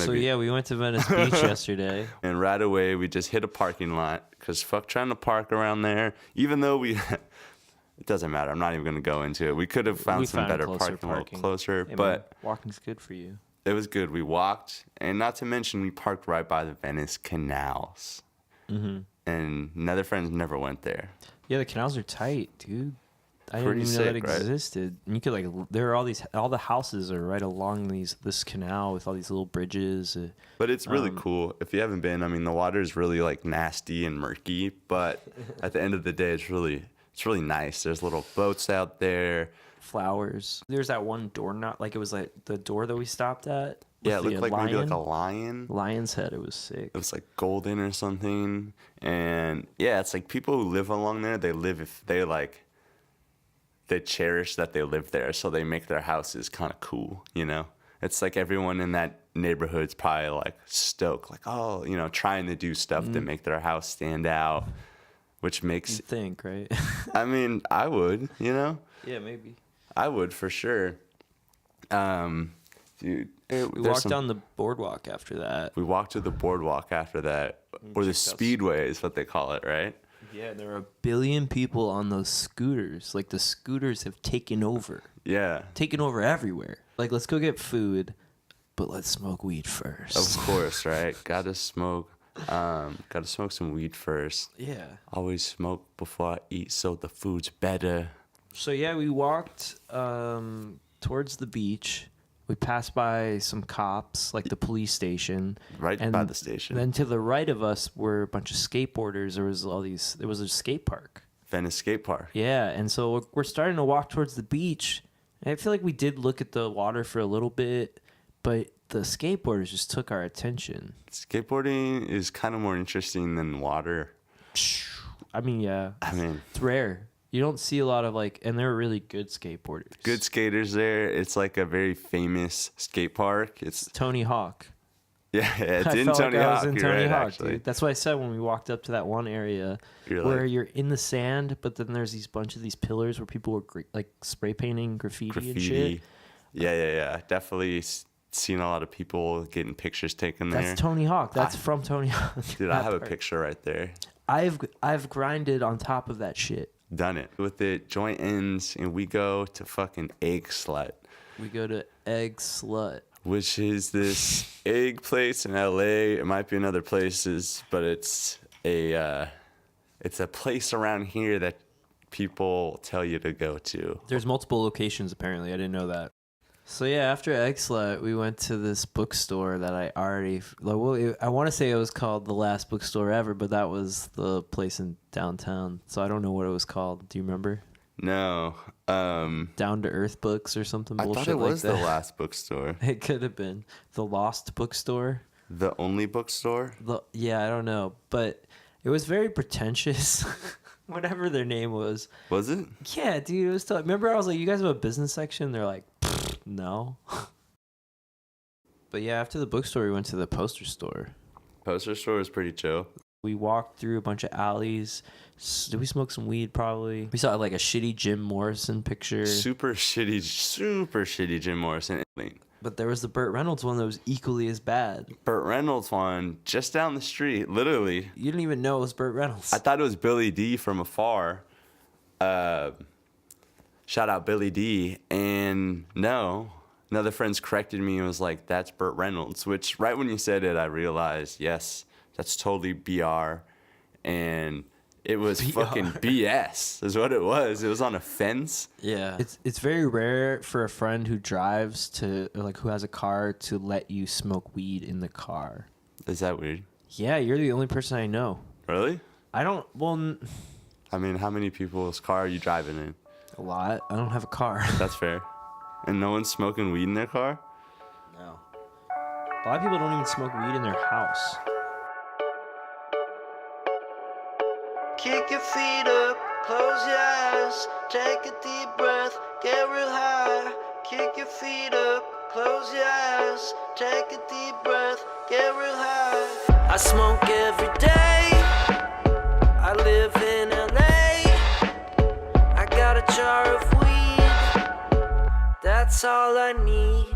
So yeah, we went to Venice Beach yesterday. And right away, we just hit a parking lot because fuck trying to park around there. Even though it doesn't matter. I'm not even going to go into it. We could have found some better parking a little closer, hey, but man, walking's good for you. It was good. We walked, and not to mention, we parked right by the Venice canals. Mm-hmm. And Netherfriends never went there. Yeah, the canals are tight, dude. I didn't even know that existed. And you could there are all the houses are right along this canal with all these little bridges. But it's really cool. If you haven't been, I mean, the water is really like nasty and murky, but at the end of the day, it's really nice. There's little boats out there. Flowers. There's that one door it was like the door that we stopped at. Yeah, it looked like maybe like a lion. Lion's head. It was sick. It was like golden or something. And yeah, it's like people who live along there, they cherish that they live there. So they make their houses kind of cool, you know? It's like everyone in that neighborhood's probably like stoked, like, oh, you know, trying to do stuff to make their house stand out, which makes... You think, right? I mean, I would, you know? Yeah, maybe. I would for sure. Dude, we walked down the boardwalk after that. We walked to the boardwalk after that, or the speedway is what they call it, right? Yeah, there are a billion people on those scooters. Like the scooters have taken over. Yeah, taken over everywhere. Like, let's go get food, but let's smoke weed first. Of course, right? Gotta smoke some weed first. Yeah. Always smoke before I eat, so the food's better. So yeah, we walked towards the beach. We passed by some cops, like the police station. Right by the station. Then to the right of us were a bunch of skateboarders. There was a skate park. Venice skate park. Yeah, and so we're starting to walk towards the beach. And I feel like we did look at the water for a little bit, but the skateboarders just took our attention. Skateboarding is kind of more interesting than water. I mean, yeah. It's rare. You don't see a lot of and they're really good skateboarders. Good skaters there. It's like a very famous skate park. It's Tony Hawk. Yeah, it's in Tony Hawk. You're right, actually. Dude. That's what I said when we walked up to that one area where you're in the sand, but then there's bunch of these pillars where people were spray painting graffiti and shit. Yeah. Definitely seen a lot of people getting pictures taken there. That's Tony Hawk. That's from Tony Hawk. Dude, I have a picture right there. I've grinded on top of that shit. Done it. With it, joint ends, and we go to fucking Egg Slut. We go to Egg Slut. Which is this egg place in LA. It might be in other places, but it's a place around here that people tell you to go to. There's multiple locations, apparently. I didn't know that. So yeah, after Egg Slut, we went to this bookstore that I want to say it was called The Last Bookstore Ever, but that was the place in downtown. So I don't know what it was called. Do you remember? No. Down to Earth Books or something bullshit like that. I thought it was The Last Bookstore. It could have been. The Lost Bookstore. The Only Bookstore? Yeah, I don't know. But it was very pretentious. Whatever their name was. Was it? Yeah, dude. It was remember I was like, you guys have a business section? They're like, no. But yeah, after the bookstore, we went to the poster store. Poster store was pretty chill. We walked through a bunch of alleys. Did we smoke some weed? Probably. We saw a shitty Jim Morrison picture. Super shitty Jim Morrison. But there was the Burt Reynolds one that was equally as bad. Burt Reynolds one just down the street, literally. You didn't even know it was Burt Reynolds. I thought it was Billy D from afar. Shout out Billy D. And no, another friend's corrected me and was like, that's Burt Reynolds. Which right when you said it, I realized, yes, that's totally BR. And it was fucking BS is what it was. It was on a fence. Yeah. It's very rare for a friend who drives who has a car to let you smoke weed in the car. Is that weird? Yeah, you're the only person I know. Really? I don't, I mean, how many people's car are you driving in? A lot. I don't have a car. That's fair. And no one's smoking weed in their car? No. A lot of people don't even smoke weed in their house. Kick your feet up, close your eyes, take a deep breath, get real high. Kick your feet up, close your eyes, take a deep breath, get real high. I smoke every day, I live in LA, I got a jar of weed, that's all I need.